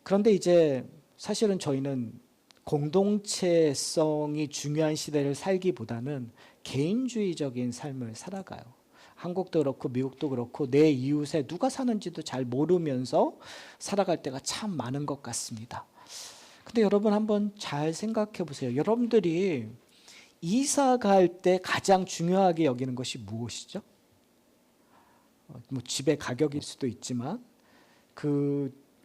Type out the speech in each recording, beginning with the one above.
그런데 이제 사실은 저희는 공동체성이 중요한 시대를 살기보다는 개인주의적인 삶을 살아가요. 한국도 그렇고 미국도 그렇고 내 이웃에 누가 사는지도 잘 모르면서 살아갈 때가 참 많은 것 같습니다. 근데 여러분 한번 잘 생각해 보세요. 여러분들이 이사 갈 때 가장 중요하게 여기는 것이 무엇이죠? 뭐 집의 가격일 수도 있지만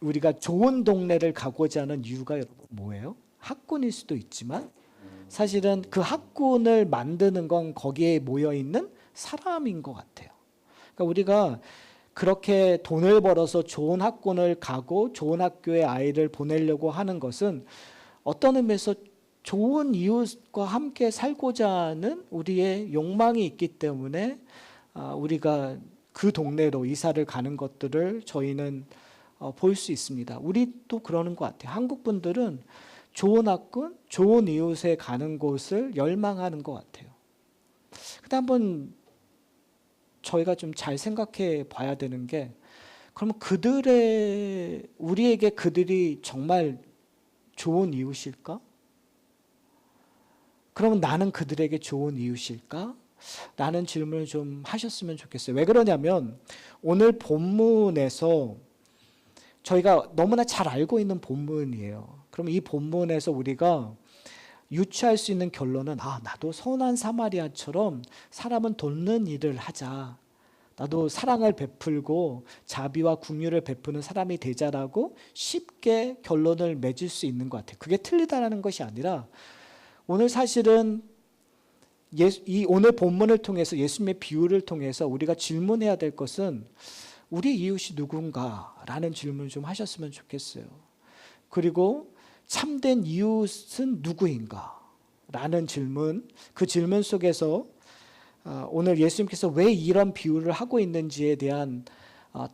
우리가 좋은 동네를 가고자 하는 이유가 여러분 뭐예요? 학군일 수도 있지만 사실은 그 학군을 만드는 건 거기에 모여 있는 사람인 것 같아요. 그러니까 우리가 그렇게 돈을 벌어서 좋은 학군을 가고 좋은 학교에 아이를 보내려고 하는 것은 어떤 의미에서 좋은 이웃과 함께 살고자 하는 우리의 욕망이 있기 때문에 우리가 그 동네로 이사를 가는 것들을 저희는 볼 수 있습니다. 우리도 그러는 것 같아요. 한국 분들은 좋은 학군, 좋은 이웃에 가는 곳을 열망하는 것 같아요. 근데 한번 저희가 좀 잘 생각해 봐야 되는 게, 그러면 우리에게 그들이 정말 좋은 이웃일까? 그러면 나는 그들에게 좋은 이웃일까? 라는 질문을 좀 하셨으면 좋겠어요. 왜 그러냐면 오늘 본문에서 저희가 너무나 잘 알고 있는 본문이에요. 그럼 이 본문에서 우리가 유추할 수 있는 결론은 나도 선한 사마리아처럼 사람은 돕는 일을 하자. 나도 사랑을 베풀고 자비와 긍휼을 베푸는 사람이 되자라고 쉽게 결론을 맺을 수 있는 것 같아요. 그게 틀리다라는 것이 아니라 오늘 사실은 이 오늘 본문을 통해서 예수님의 비유를 통해서 우리가 질문해야 될 것은 우리 이웃이 누군가라는 질문을 좀 하셨으면 좋겠어요. 그리고 참된 이웃은 누구인가? 라는 질문, 그 질문 속에서 오늘 예수님께서 왜 이런 비유를 하고 있는지에 대한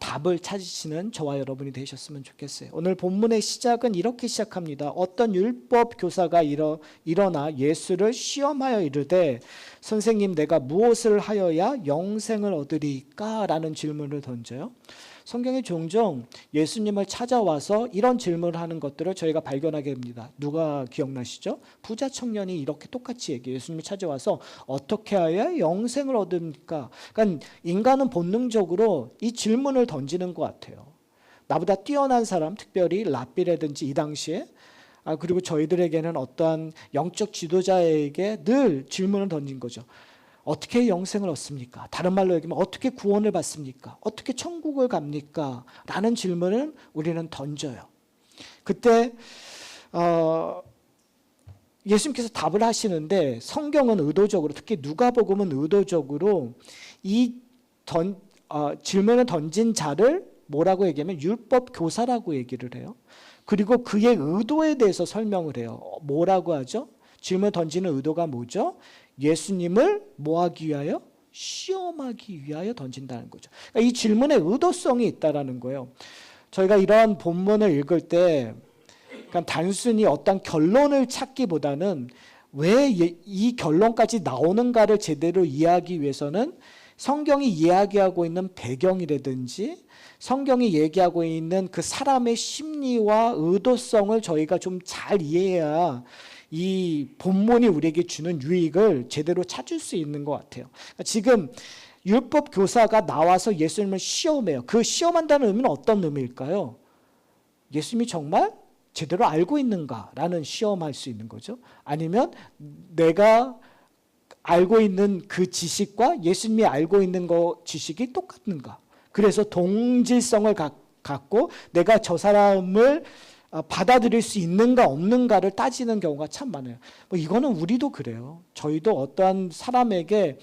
답을 찾으시는 저와 여러분이 되셨으면 좋겠어요. 오늘 본문의 시작은 이렇게 시작합니다. 어떤 율법 교사가 일어나 예수를 시험하여 이르되 선생님 내가 무엇을 하여야 영생을 얻으리까? 라는 질문을 던져요. 성경에 종종 예수님을 찾아와서 이런 질문을 하는 것들을 저희가 발견하게 됩니다. 누가 기억나시죠? 부자 청년이 이렇게 똑같이 얘기해요. 예수님이 찾아와서 어떻게 해야 영생을 얻습니까? 그러니까 인간은 본능적으로 이 질문을 던지는 것 같아요. 나보다 뛰어난 사람, 특별히 랍비라든지 이 당시에 그리고 저희들에게는 어떠한 영적 지도자에게 늘 질문을 던진 거죠. 어떻게 영생을 얻습니까? 다른 말로 얘기하면 어떻게 구원을 받습니까? 어떻게 천국을 갑니까? 라는 질문을 우리는 던져요. 그때 예수님께서 답을 하시는데 성경은 의도적으로, 특히 누가복음은 의도적으로 이 질문을 던진 자를 뭐라고 얘기하면 율법 교사라고 얘기를 해요. 그리고 그의 의도에 대해서 설명을 해요. 뭐라고 하죠? 질문 던지는 의도가 뭐죠? 예수님을 뭐하기 위하여? 시험하기 위하여 던진다는 거죠. 그러니까 이 질문에 의도성이 있다라는 거예요. 저희가 이러한 본문을 읽을 때 그러니까 단순히 어떤 결론을 찾기보다는 왜 이 결론까지 나오는가를 제대로 이해하기 위해서는 성경이 이야기하고 있는 배경이라든지 성경이 얘기하고 있는 그 사람의 심리와 의도성을 저희가 좀 잘 이해해야 이 본문이 우리에게 주는 유익을 제대로 찾을 수 있는 것 같아요. 지금 율법 교사가 나와서 예수님을 시험해요. 그 시험한다는 의미는 어떤 의미일까요? 예수님이 정말 제대로 알고 있는가라는 시험할 수 있는 거죠. 아니면 내가 알고 있는 그 지식과 예수님이 알고 있는 지식이 똑같는가. 그래서 동질성을 갖고 내가 저 사람을 받아들일 수 있는가 없는가를 따지는 경우가 참 많아요. 이거는 우리도 그래요. 저희도 어떠한 사람에게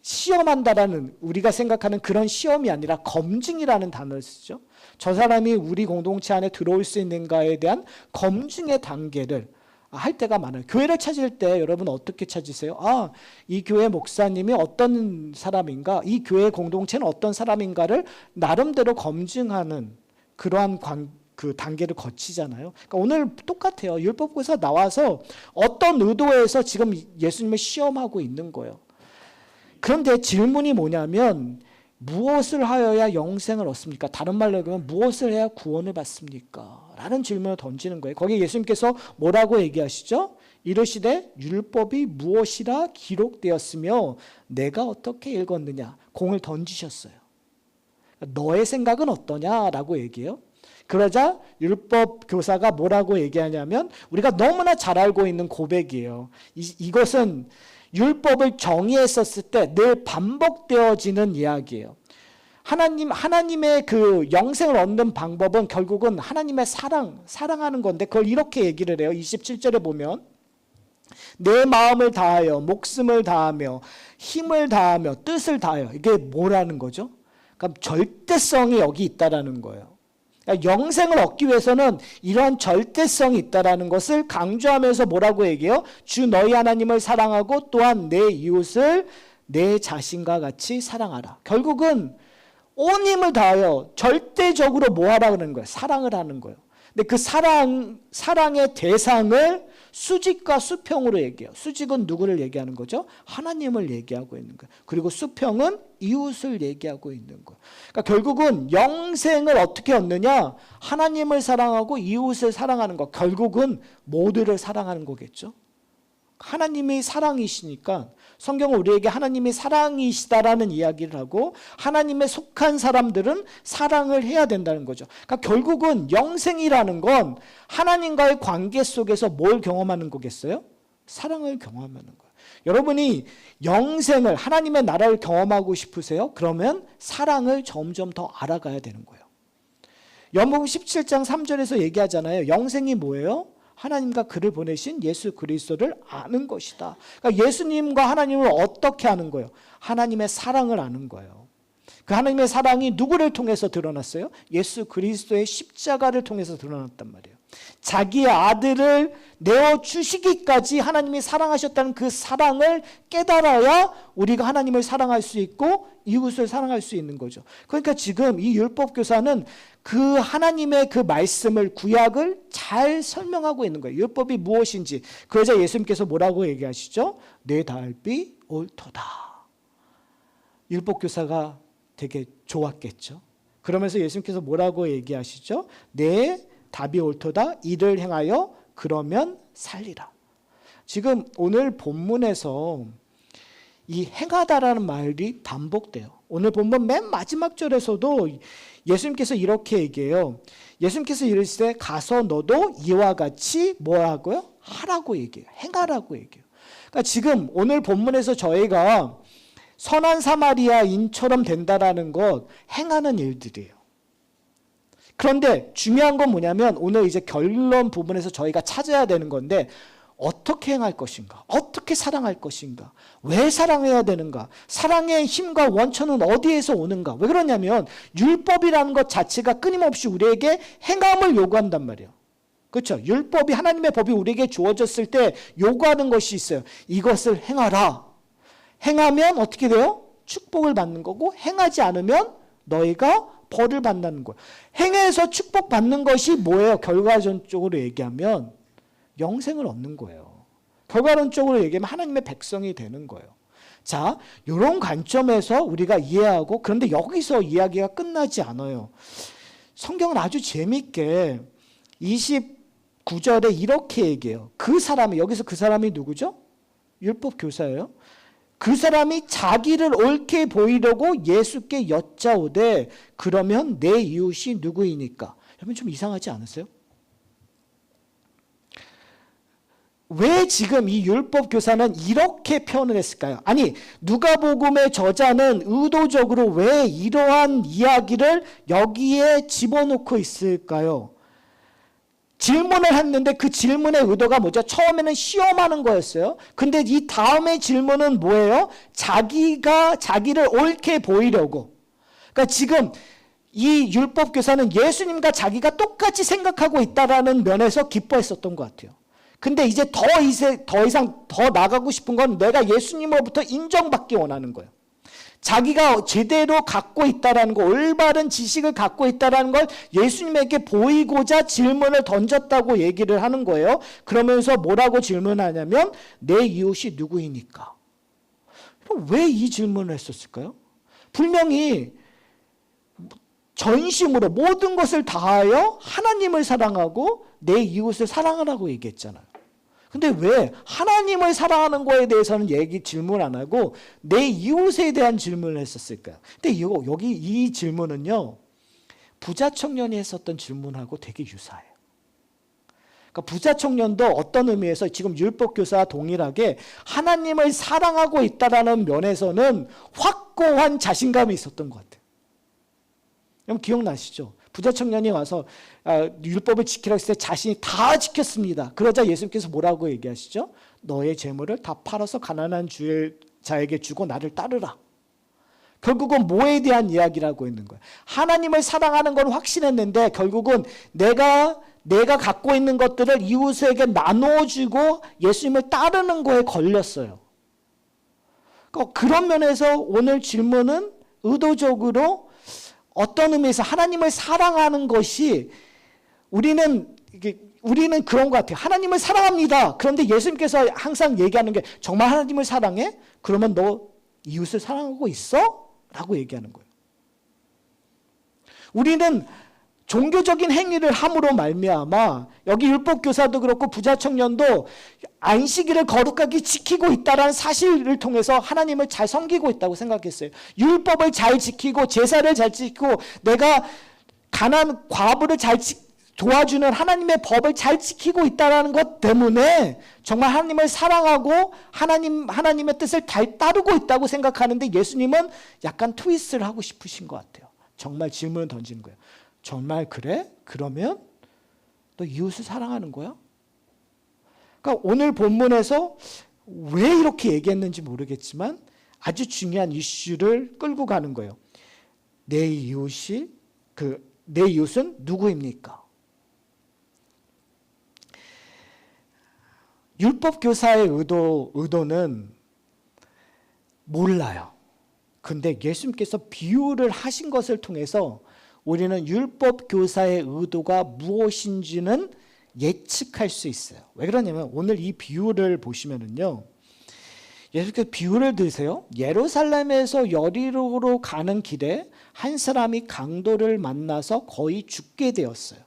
시험한다라는 우리가 생각하는 그런 시험이 아니라 검증이라는 단어를 쓰죠. 저 사람이 우리 공동체 안에 들어올 수 있는가에 대한 검증의 단계를 할 때가 많아요. 교회를 찾을 때 여러분 어떻게 찾으세요? 이 교회 목사님이 어떤 사람인가, 이 교회 공동체는 어떤 사람인가를 나름대로 검증하는 그러한 그 단계를 거치잖아요. 그러니까 오늘 똑같아요. 율법교사 나와서 어떤 의도에서 지금 예수님을 시험하고 있는 거예요. 그런데 질문이 뭐냐면 무엇을 하여야 영생을 얻습니까? 다른 말로 하면 무엇을 해야 구원을 받습니까? 라는 질문을 던지는 거예요. 거기에 예수님께서 뭐라고 얘기하시죠? 이르시되 율법이 무엇이라 기록되었으며 내가 어떻게 읽었느냐? 공을 던지셨어요. 너의 생각은 어떠냐라고 얘기해요. 그러자 율법 교사가 뭐라고 얘기하냐면 우리가 너무나 잘 알고 있는 고백이에요. 이것은 율법을 정의했었을 때 늘 반복되어지는 이야기예요. 하나님의 그 영생을 얻는 방법은 결국은 하나님의 사랑하는 건데 그걸 이렇게 얘기를 해요. 27절에 보면 내 마음을 다하여 목숨을 다하며 힘을 다하며 뜻을 다하여 이게 뭐라는 거죠? 그럼 절대성이 여기 있다라는 거예요. 그러니까 영생을 얻기 위해서는 이러한 절대성이 있다라는 것을 강조하면서 뭐라고 얘기해요? 주 너희 하나님을 사랑하고 또한 내 이웃을 내 자신과 같이 사랑하라. 결국은 온 힘을 다하여 절대적으로 뭐 하라 그러는 거예요? 사랑을 하는 거예요. 근데 그 사랑의 대상을 수직과 수평으로 얘기해요. 수직은 누구를 얘기하는 거죠? 하나님을 얘기하고 있는 거예요. 그리고 수평은 이웃을 얘기하고 있는 거예요. 그러니까 결국은 영생을 어떻게 얻느냐? 하나님을 사랑하고 이웃을 사랑하는 것. 결국은 모두를 사랑하는 거겠죠. 하나님이 사랑이시니까 성경은 우리에게 하나님이 사랑이시다라는 이야기를 하고 하나님에 속한 사람들은 사랑을 해야 된다는 거죠. 그러니까 결국은 영생이라는 건 하나님과의 관계 속에서 뭘 경험하는 거겠어요? 사랑을 경험하는 거예요. 여러분이 영생을 하나님의 나라를 경험하고 싶으세요? 그러면 사랑을 점점 더 알아가야 되는 거예요. 요한복음 17장 3절에서 얘기하잖아요. 영생이 뭐예요? 하나님과 그를 보내신 예수 그리스도를 아는 것이다. 그러니까 예수님과 하나님을 어떻게 아는 거예요? 하나님의 사랑을 아는 거예요. 그 하나님의 사랑이 누구를 통해서 드러났어요? 예수 그리스도의 십자가를 통해서 드러났단 말이에요. 자기의 아들을 내어주시기까지 하나님이 사랑하셨다는 그 사랑을 깨달아야 우리가 하나님을 사랑할 수 있고 이웃을 사랑할 수 있는 거죠. 그러니까 지금 이 율법교사는 그 하나님의 그 말씀을 구약을 잘 설명하고 있는 거예요. 율법이 무엇인지. 그러자 예수님께서 뭐라고 얘기하시죠? 내 답이 옳도다. 율법교사가 되게 좋았겠죠. 그러면서 예수님께서 뭐라고 얘기하시죠? 내 답이 옳도다. 이를 행하여 그러면 살리라. 지금 오늘 본문에서 이 행하다라는 말이 반복돼요. 오늘 본문 맨 마지막 절에서도 예수님께서 이렇게 얘기해요. 예수님께서 이르시되 가서 너도 이와 같이 뭐라고요? 하라고 얘기해요. 행하라고 얘기해요. 그러니까 지금 오늘 본문에서 저희가 선한 사마리아인처럼 된다라는 것 행하는 일들이에요. 그런데 중요한 건 뭐냐면 오늘 이제 결론 부분에서 저희가 찾아야 되는 건데 어떻게 행할 것인가? 어떻게 사랑할 것인가? 왜 사랑해야 되는가? 사랑의 힘과 원천은 어디에서 오는가? 왜 그러냐면 율법이라는 것 자체가 끊임없이 우리에게 행함을 요구한단 말이에요. 그렇죠? 율법이 하나님의 법이 우리에게 주어졌을 때 요구하는 것이 있어요. 이것을 행하라. 행하면 어떻게 돼요? 축복을 받는 거고 행하지 않으면 너희가 벌을 받는 거예요. 행해서 축복받는 것이 뭐예요? 결과적으로 얘기하면 영생을 얻는 거예요. 결과론적으로 얘기하면 하나님의 백성이 되는 거예요. 자, 이런 관점에서 우리가 이해하고 그런데 여기서 이야기가 끝나지 않아요. 성경은 아주 재미있게 29절에 이렇게 얘기해요. 그 사람이 여기서 그 사람이 누구죠? 율법 교사예요. 그 사람이 자기를 옳게 보이려고 예수께 여짜오되 그러면 내 이웃이 누구이니까? 여러분 좀 이상하지 않으세요? 왜 지금 이 율법 교사는 이렇게 표현을 했을까요? 아니 누가복음의 저자는 의도적으로 왜 이러한 이야기를 여기에 집어넣고 있을까요? 질문을 했는데 그 질문의 의도가 뭐죠? 처음에는 시험하는 거였어요. 근데 이 다음의 질문은 뭐예요? 자기를 옳게 보이려고. 그러니까 지금 이 율법 교사는 예수님과 자기가 똑같이 생각하고 있다라는 면에서 기뻐했었던 것 같아요. 근데 이제 더 이상 더 나가고 싶은 건 내가 예수님으로부터 인정받기 원하는 거예요. 자기가 제대로 갖고 있다라는 거, 올바른 지식을 갖고 있다라는 걸 예수님에게 보이고자 질문을 던졌다고 얘기를 하는 거예요. 그러면서 뭐라고 질문하냐면 내 이웃이 누구이니까. 왜 이 질문을 했었을까요? 분명히 전심으로 모든 것을 다하여 하나님을 사랑하고 내 이웃을 사랑하라고 얘기했잖아요. 근데 왜 하나님을 사랑하는 거에 대해서는 질문 안 하고 내 이웃에 대한 질문을 했었을까요? 근데 여기 이 질문은요, 부자 청년이 했었던 질문하고 되게 유사해요. 그러니까 부자 청년도 어떤 의미에서 지금 율법 교사와 동일하게 하나님을 사랑하고 있다라는 면에서는 확고한 자신감이 있었던 것 같아요. 여러분 기억나시죠? 부자 청년이 와서 율법을 지키라고 했을 때 자신이 다 지켰습니다. 그러자 예수님께서 뭐라고 얘기하시죠? 너의 재물을 다 팔아서 가난한 자에게 주고 나를 따르라. 결국은 뭐에 대한 이야기라고 있는 거예요? 하나님을 사랑하는 건 확신했는데 결국은 내가 갖고 있는 것들을 이웃에게 나눠주고 예수님을 따르는 거에 걸렸어요. 그런 면에서 오늘 질문은 의도적으로 어떤 의미에서 하나님을 사랑하는 것이 우리는 그런 것 같아요. 하나님을 사랑합니다. 그런데 예수님께서 항상 얘기하는 게 정말 하나님을 사랑해? 그러면 너 이웃을 사랑하고 있어? 라고 얘기하는 거예요. 우리는 종교적인 행위를 함으로 말미암아 여기 율법교사도 그렇고 부자 청년도 안식일을 거룩하게 지키고 있다는 사실을 통해서 하나님을 잘 섬기고 있다고 생각했어요. 율법을 잘 지키고 제사를 잘 지키고 내가 과부를 잘 도와주는 하나님의 법을 잘 지키고 있다는 것 때문에 정말 하나님을 사랑하고 하나님의 뜻을 잘 따르고 있다고 생각하는데 예수님은 약간 트위스트를 하고 싶으신 것 같아요. 정말 질문을 던지는 거예요. 정말 그래? 그러면 너 이웃을 사랑하는 거야? 그러니까 오늘 본문에서 왜 이렇게 얘기했는지 모르겠지만 아주 중요한 이슈를 끌고 가는 거예요. 내 이웃은 누구입니까? 율법 교사의 의도는 몰라요. 근데 예수님께서 비유를 하신 것을 통해서 우리는 율법 교사의 의도가 무엇인지는 예측할 수 있어요. 왜 그러냐면 오늘 이 비유를 보시면은요, 예수께서 비유를 드세요. 예루살렘에서 여리고로 가는 길에 한 사람이 강도를 만나서 거의 죽게 되었어요.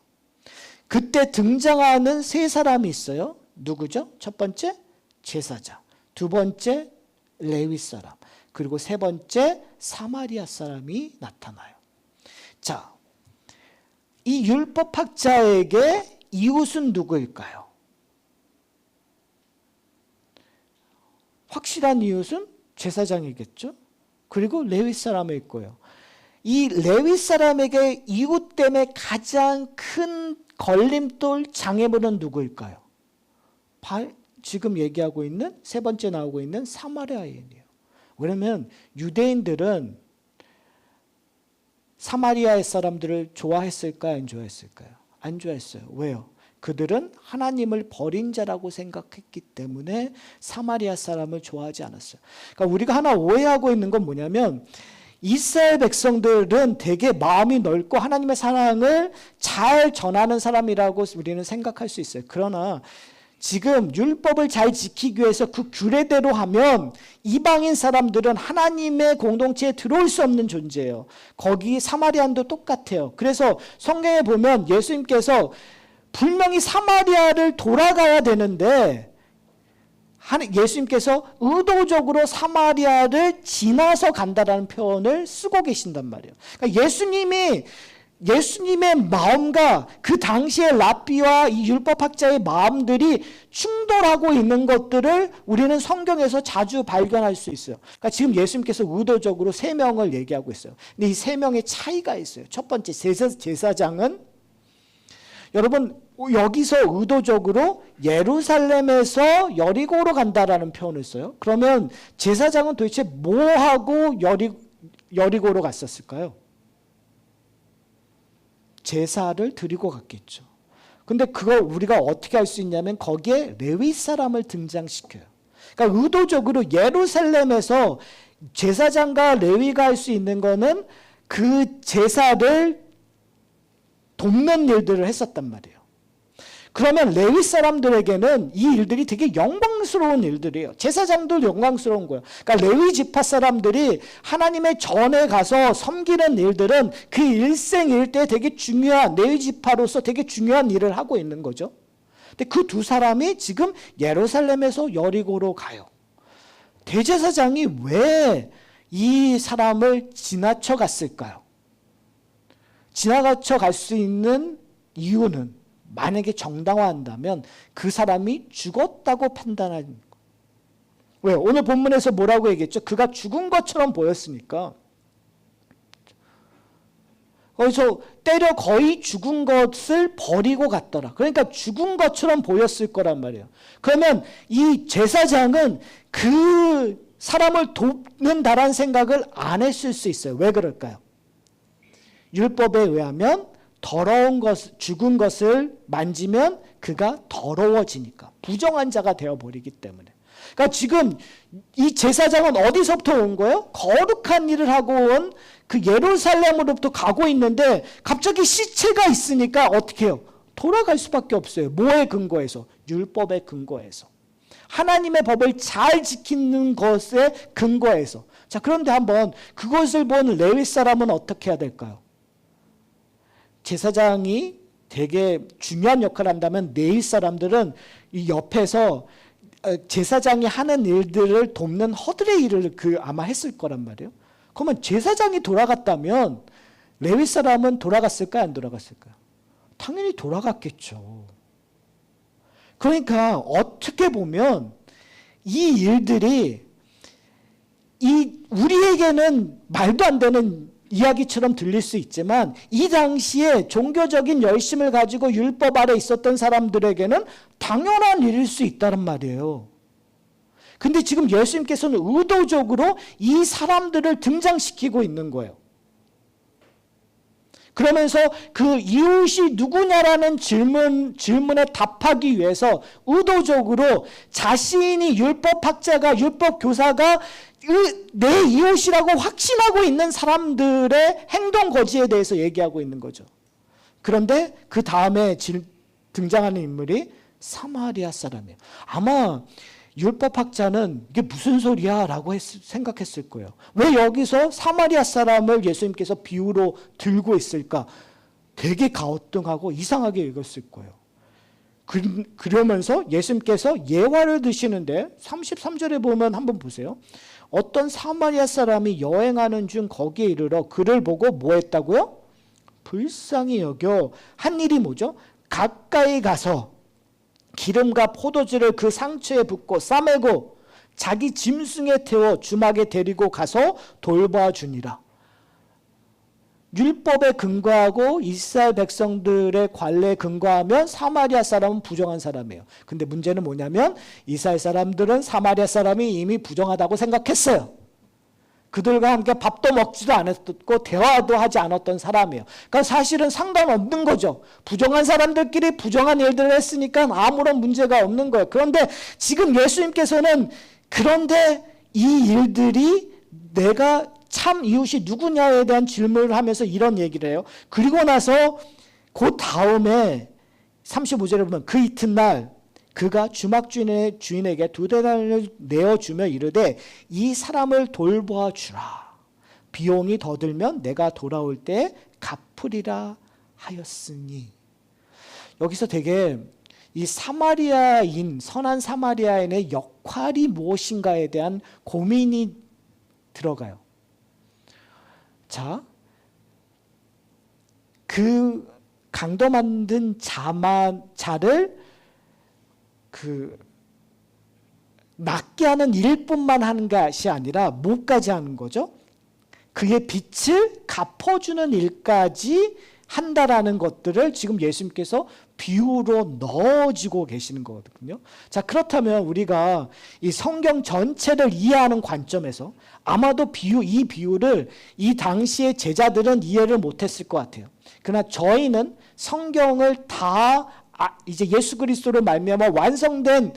그때 등장하는 세 사람이 있어요. 누구죠? 첫 번째 제사장, 두 번째 레위 사람, 그리고 세 번째 사마리아 사람이 나타나요. 자, 이 율법학자에게 이웃은 누구일까요? 확실한 이웃은 제사장이겠죠. 그리고 레위 사람일 거예요. 이 레위 사람에게 이웃 때문에 가장 큰 걸림돌, 장애물은 누구일까요? 지금 얘기하고 있는 세 번째 나오고 있는 사마리아인이에요. 왜냐하면 유대인들은 사마리아의 사람들을 좋아했을까요? 안 좋아했을까요? 안 좋아했어요. 왜요? 그들은 하나님을 버린 자라고 생각했기 때문에 사마리아 사람을 좋아하지 않았어요. 그러니까 우리가 하나 오해하고 있는 건 뭐냐면 이스라엘 백성들은 되게 마음이 넓고 하나님의 사랑을 잘 전하는 사람이라고 우리는 생각할 수 있어요. 그러나 지금 율법을 잘 지키기 위해서 그 규례대로 하면 이방인 사람들은 하나님의 공동체에 들어올 수 없는 존재예요. 거기 사마리안도 똑같아요. 그래서 성경에 보면 예수님께서 분명히 사마리아를 돌아가야 되는데 예수님께서 의도적으로 사마리아를 지나서 간다라는 표현을 쓰고 계신단 말이에요. 그러니까 예수님의 마음과 그 당시의 랍비와 이 율법학자의 마음들이 충돌하고 있는 것들을 우리는 성경에서 자주 발견할 수 있어요. 그러니까 지금 예수님께서 의도적으로 세 명을 얘기하고 있어요. 근데 이 세 명의 차이가 있어요. 첫 번째 제사장은 여러분 여기서 의도적으로 예루살렘에서 여리고로 간다라는 표현을 써요. 그러면 제사장은 도대체 뭐하고 여리고로 갔었을까요? 제사를 드리고 갔겠죠. 근데 그걸 우리가 어떻게 할 수 있냐면 거기에 레위 사람을 등장시켜요. 그러니까 의도적으로 예루살렘에서 제사장과 레위가 할 수 있는 거는 그 제사를 돕는 일들을 했었단 말이에요. 그러면 레위 사람들에게는 이 일들이 되게 영광스러운 일들이에요. 제사장도 영광스러운 거예요. 그러니까 레위 지파 사람들이 하나님의 전에 가서 섬기는 일들은 그 일생일대 되게 중요한, 레위 지파로서 되게 중요한 일을 하고 있는 거죠. 근데 그 두 사람이 지금 예루살렘에서 여리고로 가요. 대제사장이 왜 이 사람을 지나쳐 갔을까요? 지나쳐 갈 수 있는 이유는 만약에 정당화한다면 그 사람이 죽었다고 판단하는 거예요. 왜? 오늘 본문에서 뭐라고 얘기했죠? 그가 죽은 것처럼 보였으니까. 거기서 때려 거의 죽은 것을 버리고 갔더라. 그러니까 죽은 것처럼 보였을 거란 말이에요. 그러면 이 제사장은 그 사람을 돕는다라는 생각을 안 했을 수 있어요. 왜 그럴까요? 율법에 의하면 더러운 것, 죽은 것을 만지면 그가 더러워지니까. 부정한 자가 되어버리기 때문에. 그러니까 지금 이 제사장은 어디서부터 온 거예요? 거룩한 일을 하고 온 그 예루살렘으로부터 가고 있는데 갑자기 시체가 있으니까 어떻게 해요? 돌아갈 수밖에 없어요. 뭐에 근거해서? 율법에 근거해서. 하나님의 법을 잘 지키는 것에 근거해서. 자, 그런데 한번 그것을 본 레위 사람은 어떻게 해야 될까요? 제사장이 되게 중요한 역할을 한다면 레위 사람들은 이 옆에서 제사장이 하는 일들을 돕는 허들의 일을 아마 했을 거란 말이에요. 그러면 제사장이 돌아갔다면 레위 사람은 돌아갔을까요? 안 돌아갔을까요? 당연히 돌아갔겠죠. 그러니까 어떻게 보면 이 일들이 우리에게는 말도 안 되는 이야기처럼 들릴 수 있지만 이 당시에 종교적인 열심을 가지고 율법 아래 있었던 사람들에게는 당연한 일일 수 있다는 말이에요. 근데 지금 예수님께서는 의도적으로 이 사람들을 등장시키고 있는 거예요. 그러면서 그 이웃이 누구냐라는 질문에 답하기 위해서 의도적으로 자신이 율법학자가, 율법교사가 내 이웃이라고 확신하고 있는 사람들의 행동 거지에 대해서 얘기하고 있는 거죠. 그런데 그 다음에 등장하는 인물이 사마리아 사람이에요. 아마 율법학자는 이게 무슨 소리야 라고 생각했을 거예요. 왜 여기서 사마리아 사람을 예수님께서 비유로 들고 있을까? 되게 가오뚱하고 이상하게 읽었을 거예요. 그러면서 예수님께서 예화를 드시는데 33절에 보면 한번 보세요. 어떤 사마리아 사람이 여행하는 중 거기에 이르러 그를 보고 뭐 했다고요? 불쌍히 여겨 한 일이 뭐죠? 가까이 가서 기름과 포도주를 그 상처에 붓고 싸매고 자기 짐승에 태워 주막에 데리고 가서 돌봐주니라. 율법에 근거하고 이스라엘 백성들의 관례에 근거하면 사마리아 사람은 부정한 사람이에요. 근데 문제는 뭐냐면 이스라엘 사람들은 사마리아 사람이 이미 부정하다고 생각했어요. 그들과 함께 밥도 먹지도 않았고 대화도 하지 않았던 사람이에요. 그러니까 사실은 상관없는 거죠. 부정한 사람들끼리 부정한 일들을 했으니까 아무런 문제가 없는 거예요. 그런데 지금 예수님께서는 그런데 이 일들이 내가 참 이웃이 누구냐에 대한 질문을 하면서 이런 얘기를 해요. 그리고 나서 그 다음에 35절에 보면 그 이튿날 그가 주막 주인에게 2데나리온을 내어주며 이르되 이 사람을 돌보아주라. 비용이 더 들면 내가 돌아올 때 갚으리라 하였으니. 여기서 되게 이 선한 사마리아인의 역할이 무엇인가에 대한 고민이 들어가요. 자, 그 강도 만든 자를 낫게 하는 일뿐만 하는 것이 아니라 뭐까지 하는 거죠? 그의 빚을 갚아주는 일까지 한다라는 것들을 지금 예수님께서 비유로 넣어지고 계시는 거거든요. 자, 그렇다면 우리가 이 성경 전체를 이해하는 관점에서 아마도 이 비유를 이 당시의 제자들은 이해를 못했을 것 같아요. 그러나 저희는 성경을 다 이제 예수 그리스도로 말미암아 완성된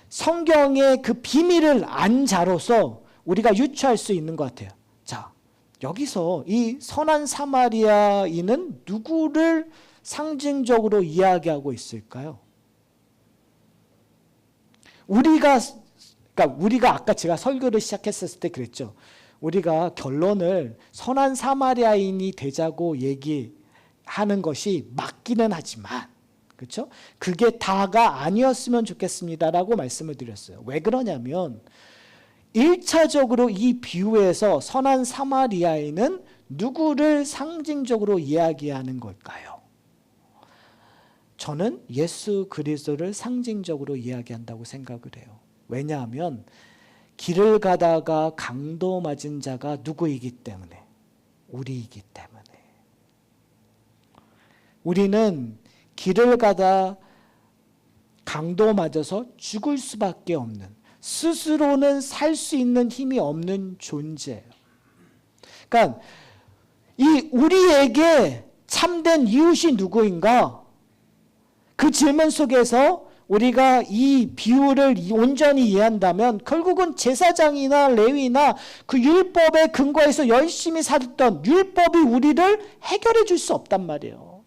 성경의 그 비밀을 안 자로서 우리가 유추할 수 있는 것 같아요. 자, 여기서 이 선한 사마리아인은 누구를 상징적으로 이야기하고 있을까요? 우리가 아까 제가 설교를 시작했을 때 그랬죠. 우리가 결론을 선한 사마리아인이 되자고 얘기하는 것이 맞기는 하지만, 그렇죠? 그게 다가 아니었으면 좋겠습니다라고 말씀을 드렸어요. 왜 그러냐면 1차적으로 이 비유에서 선한 사마리아인은 누구를 상징적으로 이야기하는 걸까요? 저는 예수 그리스도를 상징적으로 이야기한다고 생각을 해요. 왜냐하면 길을 가다가 강도 맞은 자가 누구이기 때문에, 우리이기 때문에. 우리는 길을 가다 강도 맞아서 죽을 수밖에 없는, 스스로는 살 수 있는 힘이 없는 존재예요. 그러니까 이 우리에게 참된 이웃이 누구인가? 그 질문 속에서 우리가 이 비유를 온전히 이해한다면 결국은 제사장이나 레위나 그 율법의 근거에서 열심히 살았던 율법이 우리를 해결해 줄 수 없단 말이에요.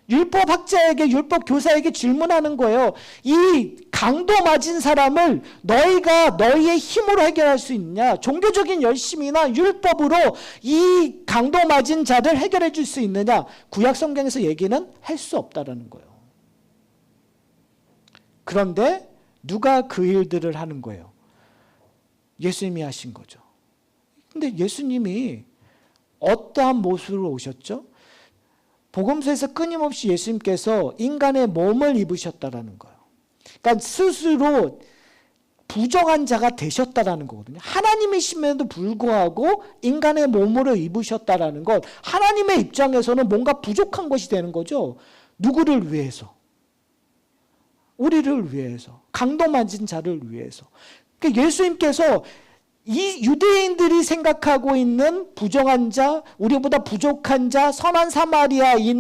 율법학자에게, 율법교사에게 질문하는 거예요. 이 강도 맞은 사람을 너희가 너희의 힘으로 해결할 수 있느냐? 종교적인 열심이나 율법으로 이 강도 맞은 자를 해결해 줄 수 있느냐? 구약 성경에서 얘기는 할 수 없다라는 거예요. 그런데 누가 그 일들을 하는 거예요? 예수님이 하신 거죠. 근데 예수님이 어떠한 모습으로 오셨죠? 복음서에서 끊임없이 예수님께서 인간의 몸을 입으셨다라는 거예요. 그러니까 스스로 부정한 자가 되셨다라는 거거든요. 하나님이심에도 불구하고 인간의 몸으로 입으셨다라는 것, 하나님의 입장에서는 뭔가 부족한 것이 되는 거죠. 누구를 위해서? 우리를 위해서, 강도 맞은 자를 위해서. 그러니까 예수님께서 이 유대인들이 생각하고 있는 부정한 자, 우리보다 부족한 자, 선한 사마리아인이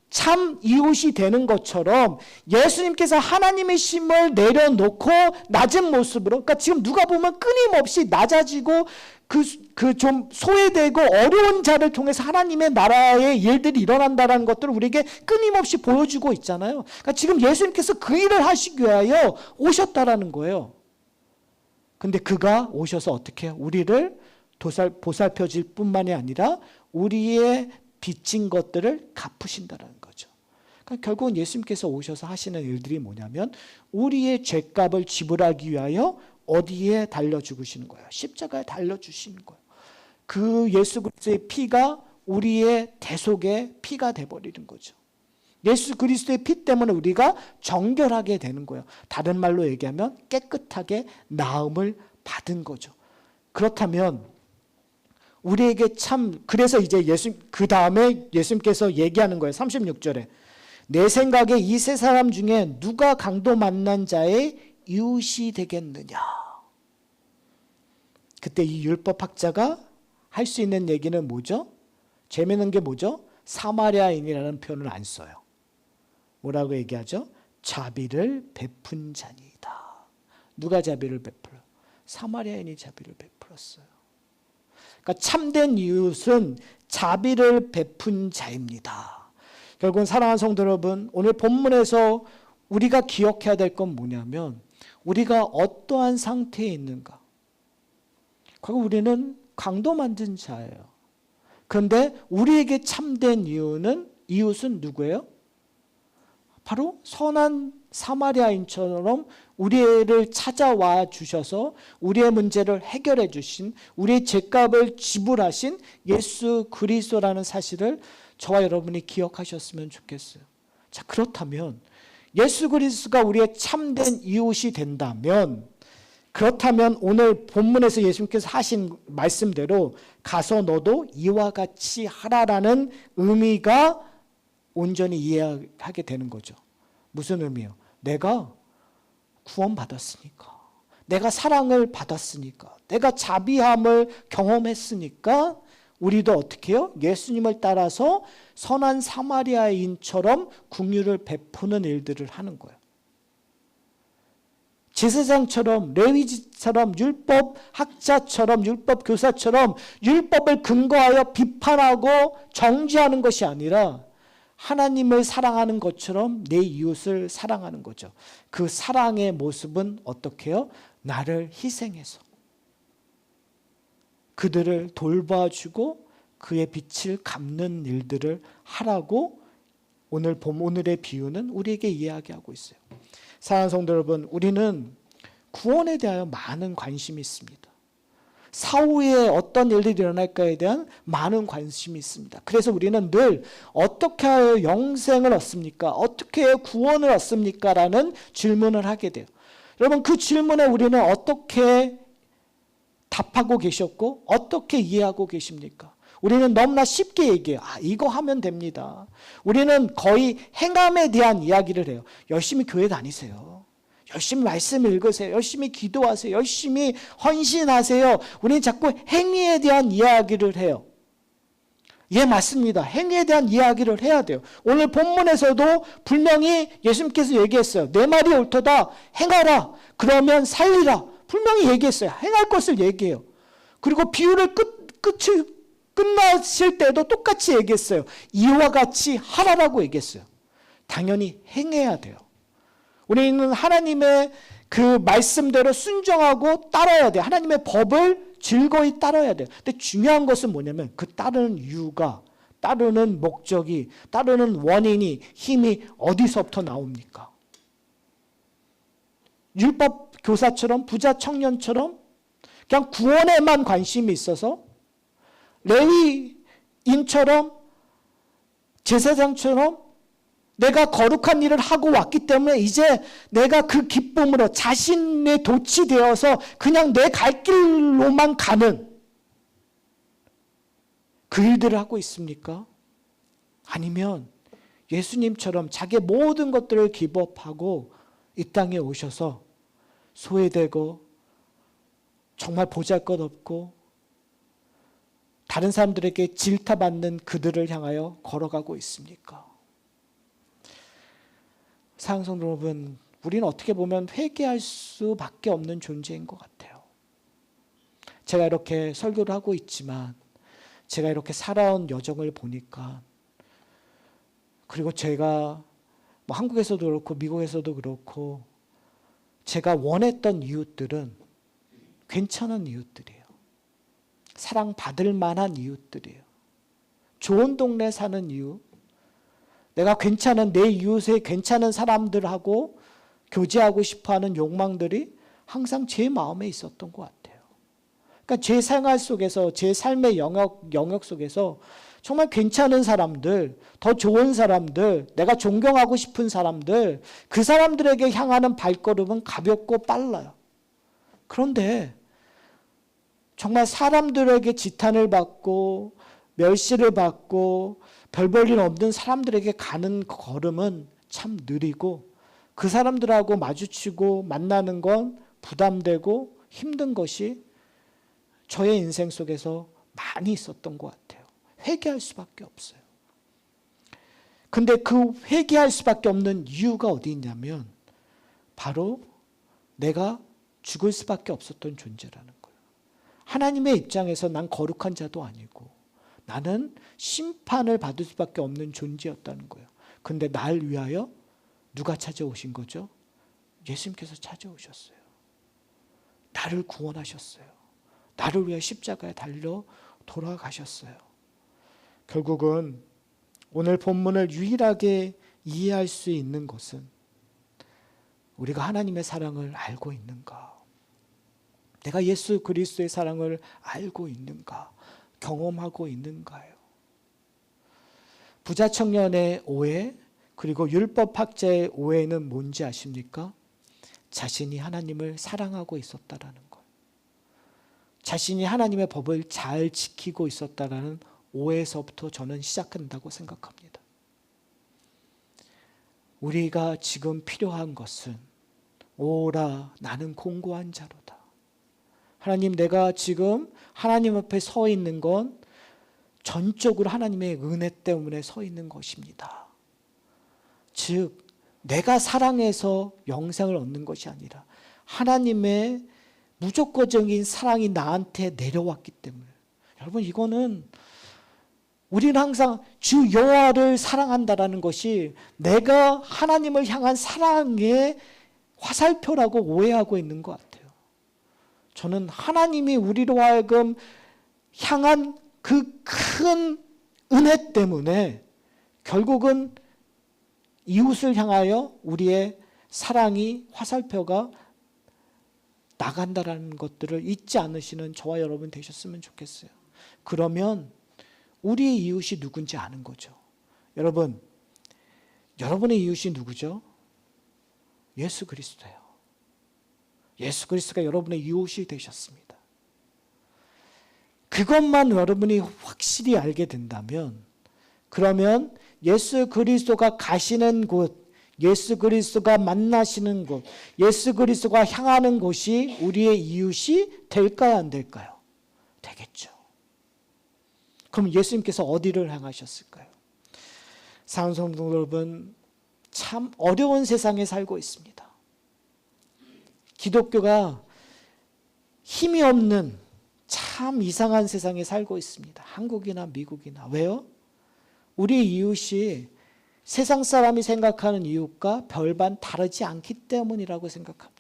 참 이웃이 되는 것처럼 예수님께서 하나님의 심을 내려놓고 낮은 모습으로, 그러니까 지금 누가 보면 끊임없이 낮아지고 그 좀 소외되고 어려운 자를 통해서 하나님의 나라의 일들이 일어난다는 것들을 우리에게 끊임없이 보여주고 있잖아요. 그러니까 지금 예수님께서 그 일을 하시기 위하여 오셨다라는 거예요. 근데 그가 오셔서 어떻게 해요? 우리를 보살펴 줄 뿐만이 아니라 우리의 빚진 것들을 갚으신다는 거죠. 그러니까 결국은 예수님께서 오셔서 하시는 일들이 뭐냐면 우리의 죄값을 지불하기 위하여 어디에 달려 죽으시는 거예요? 십자가에 달려 주시는 거예요. 그 예수 그리스도의 피가 우리의 대속의 피가 돼버리는 거죠. 예수 그리스도의 피 때문에 우리가 정결하게 되는 거예요. 다른 말로 얘기하면 깨끗하게 나음을 받은 거죠. 그렇다면 우리에게 그래서 이제 그 다음에 예수님께서 얘기하는 거예요. 36절에 내 생각에 이 세 사람 중에 누가 강도 만난 자의 이웃이 되겠느냐. 그때 이 율법학자가 할 수 있는 얘기는 뭐죠? 재미있는 게 뭐죠? 사마리아인이라는 표현을 안 써요. 뭐라고 얘기하죠? 자비를 베푼 자니이다. 누가 자비를 베풀어요? 사마리아인이 자비를 베풀었어요. 그러니까 참된 이웃은 자비를 베푼 자입니다. 결국은 사랑하는 성도 여러분, 오늘 본문에서 우리가 기억해야 될 건 뭐냐면 우리가 어떠한 상태에 있는가. 결국 우리는 강도 만든 자예요. 그런데 우리에게 참된 이웃은 누구예요? 바로 선한 사마리아인처럼 우리를 찾아와 주셔서 우리의 문제를 해결해 주신, 우리의 죄값을 지불하신 예수 그리스도라는 사실을 저와 여러분이 기억하셨으면 좋겠어요. 자, 그렇다면 예수 그리스도가 우리의 참된 이웃이 된다면, 그렇다면 오늘 본문에서 예수님께서 하신 말씀대로 가서 너도 이와 같이 하라라는 의미가 온전히 이해하게 되는 거죠. 무슨 의미요? 내가 구원받았으니까, 내가 사랑을 받았으니까, 내가 자비함을 경험했으니까 우리도 어떻게 해요? 예수님을 따라서 선한 사마리아인처럼 긍휼을 베푸는 일들을 하는 거예요. 제사장처럼, 레위지처럼, 율법학자처럼, 율법교사처럼 율법을 근거하여 비판하고 정죄하는 것이 아니라 하나님을 사랑하는 것처럼 내 이웃을 사랑하는 거죠. 그 사랑의 모습은 어떻게 해요? 나를 희생해서 그들을 돌봐주고 그의 빛을 갚는 일들을 하라고 오늘의 비유는 우리에게 이야기하고 있어요. 사랑하는 성도 여러분, 우리는 구원에 대하여 많은 관심이 있습니다. 사후에 어떤 일들이 일어날까에 대한 많은 관심이 있습니다. 그래서 우리는 늘 어떻게 하여 영생을 얻습니까? 어떻게 하여 구원을 얻습니까? 라는 질문을 하게 돼요. 여러분, 그 질문에 우리는 어떻게 답하고 계셨고 어떻게 이해하고 계십니까? 우리는 너무나 쉽게 얘기해요. 이거 하면 됩니다. 우리는 거의 행함에 대한 이야기를 해요. 열심히 교회 다니세요. 열심히 말씀 읽으세요. 열심히 기도하세요. 열심히 헌신하세요. 우리는 자꾸 행위에 대한 이야기를 해요. 예, 맞습니다. 행위에 대한 이야기를 해야 돼요. 오늘 본문에서도 분명히 예수님께서 얘기했어요. 내 말이 옳도다. 행하라. 그러면 살리라. 분명히 얘기했어요. 행할 것을 얘기해요. 그리고 비유를 끝나실 때도 똑같이 얘기했어요. 이와 같이 하라라고 얘기했어요. 당연히 행해야 돼요. 우리는 하나님의 그 말씀대로 순종하고 따라야 돼요. 하나님의 법을 즐거이 따라야 돼요. 근데 중요한 것은 뭐냐면 그 따르는 이유가, 따르는 목적이, 따르는 원인이, 힘이 어디서부터 나옵니까? 율법 교사처럼, 부자 청년처럼 그냥 구원에만 관심이 있어서, 레위인처럼, 제사장처럼 내가 거룩한 일을 하고 왔기 때문에 이제 내가 그 기쁨으로 자신의 돛이 되어서 그냥 내 갈 길로만 가는 그 일들을 하고 있습니까? 아니면 예수님처럼 자기의 모든 것들을 기법하고 이 땅에 오셔서 소외되고 정말 보잘것없고 다른 사람들에게 질타받는 그들을 향하여 걸어가고 있습니까? 사랑하는 성도 여러분, 우리는 어떻게 보면 회개할 수밖에 없는 존재인 것 같아요. 제가 이렇게 설교를 하고 있지만 제가 이렇게 살아온 여정을 보니까, 그리고 제가 뭐 한국에서도 그렇고 미국에서도 그렇고 제가 원했던 이웃들은 괜찮은 이웃들이에요. 사랑받을 만한 이웃들이에요. 좋은 동네 사는 이웃, 내가 괜찮은 내 이웃의 괜찮은 사람들하고 교제하고 싶어하는 욕망들이 항상 제 마음에 있었던 것 같아요. 그러니까 제 생활 속에서, 제 삶의 영역 속에서 정말 괜찮은 사람들, 더 좋은 사람들, 내가 존경하고 싶은 사람들, 그 사람들에게 향하는 발걸음은 가볍고 빨라요. 그런데 정말 사람들에게 지탄을 받고 멸시를 받고 별 볼 일 없는 사람들에게 가는 걸음은 참 느리고, 그 사람들하고 마주치고 만나는 건 부담되고 힘든 것이 저의 인생 속에서 많이 있었던 것 같아요. 회개할 수밖에 없어요. 근데 그 회개할 수밖에 없는 이유가 어디 있냐면 바로 내가 죽을 수밖에 없었던 존재라는 거예요. 하나님의 입장에서 난 거룩한 자도 아니고 나는 심판을 받을 수밖에 없는 존재였다는 거예요. 근데 날 위하여 누가 찾아오신 거죠? 예수님께서 찾아오셨어요. 나를 구원하셨어요. 나를 위해 십자가에 달려 돌아가셨어요. 결국은 오늘 본문을 유일하게 이해할 수 있는 것은 우리가 하나님의 사랑을 알고 있는가? 내가 예수 그리스도의 사랑을 알고 있는가? 경험하고 있는가요? 부자 청년의 오해, 그리고 율법학자의 오해는 뭔지 아십니까? 자신이 하나님을 사랑하고 있었다라는 것. 자신이 하나님의 법을 잘 지키고 있었다라는 오해에서부터 저는 시작한다고 생각합니다. 우리가 지금 필요한 것은 오라 나는 공고한 자로다. 하나님, 내가 지금 하나님 앞에 서 있는 건 전적으로 하나님의 은혜 때문에 서 있는 것입니다. 즉 내가 사랑해서 영생을 얻는 것이 아니라 하나님의 무조건적인 사랑이 나한테 내려왔기 때문에. 여러분, 이거는 우리는 항상 주 여호와를 사랑한다라는 것이 내가 하나님을 향한 사랑의 화살표라고 오해하고 있는 것 같아요. 저는 하나님이 우리로 하여금 향한 그 큰 은혜 때문에 결국은 이웃을 향하여 우리의 사랑이 화살표가 나간다라는 것들을 잊지 않으시는 저와 여러분 되셨으면 좋겠어요. 그러면 우리의 이웃이 누군지 아는 거죠. 여러분, 여러분의 이웃이 누구죠? 예수 그리스도예요. 예수 그리스도가 여러분의 이웃이 되셨습니다. 그것만 여러분이 확실히 알게 된다면, 그러면 예수 그리스도가 가시는 곳, 예수 그리스도가 만나시는 곳, 예수 그리스도가 향하는 곳이 우리의 이웃이 될까요, 안 될까요? 되겠죠. 그럼 예수님께서 어디를 향하셨을까요? 사랑하는 성도 여러분, 참 어려운 세상에 살고 있습니다. 기독교가 힘이 없는 참 이상한 세상에 살고 있습니다. 한국이나 미국이나. 왜요? 우리 이웃이 세상 사람이 생각하는 이웃과 별반 다르지 않기 때문이라고 생각합니다.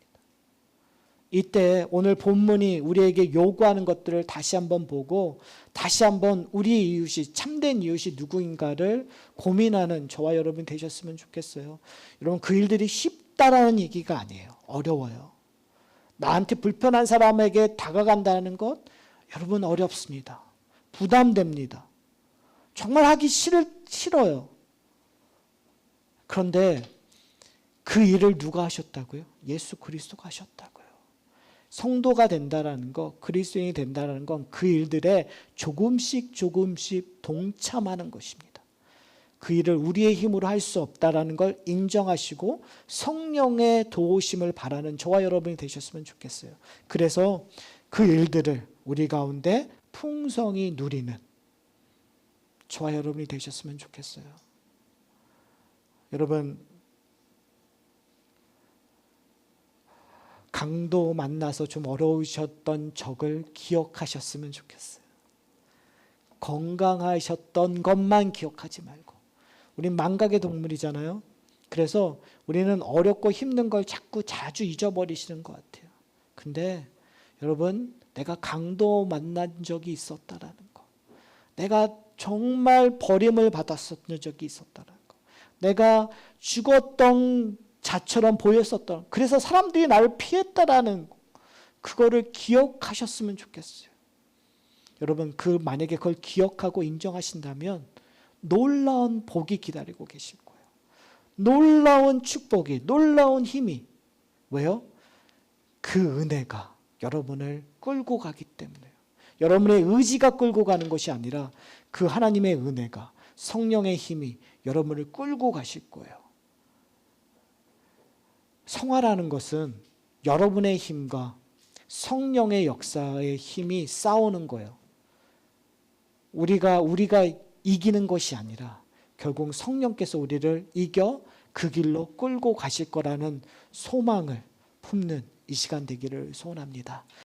이때 오늘 본문이 우리에게 요구하는 것들을 다시 한번 보고 다시 한번 우리 이웃이 참된 이웃이 누구인가를 고민하는 저와 여러분 되셨으면 좋겠어요. 여러분, 그 일들이 쉽다라는 얘기가 아니에요. 어려워요. 나한테 불편한 사람에게 다가간다는 것 여러분 어렵습니다. 부담됩니다. 정말 하기 싫어요. 그런데 그 일을 누가 하셨다고요? 예수 그리스도가 하셨다고요. 성도가 된다라는 것, 그리스도인이 된다라는 건 그 일들에 조금씩 동참하는 것입니다. 그 일을 우리의 힘으로 할 수 없다라는 걸 인정하시고 성령의 도우심을 바라는 저와 여러분이 되셨으면 좋겠어요. 그래서 그 일들을 우리 가운데 풍성히 누리는 저와 여러분이 되셨으면 좋겠어요. 여러분, 강도 만나서 좀 어려우셨던 적을 기억하셨으면 좋겠어요. 건강하셨던 것만 기억하지 말고. 우린 망각의 동물이잖아요. 그래서 우리는 어렵고 힘든 걸 자주 잊어버리시는 것 같아요. 근데 여러분, 내가 강도 만난 적이 있었다라는 거, 내가 정말 버림을 받았었던 적이 있었다라는 거, 내가 죽었던 자처럼 보였었던, 그래서 사람들이 나를 피했다라는 그거를 기억하셨으면 좋겠어요. 여러분, 만약에 그걸 기억하고 인정하신다면 놀라운 복이 기다리고 계실 거예요. 놀라운 축복이, 놀라운 힘이. 왜요? 그 은혜가 여러분을 끌고 가기 때문에요. 여러분의 의지가 끌고 가는 것이 아니라 그 하나님의 은혜가, 성령의 힘이 여러분을 끌고 가실 거예요. 성화라는 것은 여러분의 힘과 성령의 역사의 힘이 싸우는 거예요. 우리가 이기는 것이 아니라 결국 성령께서 우리를 이겨 그 길로 끌고 가실 거라는 소망을 품는 이 시간 되기를 소원합니다.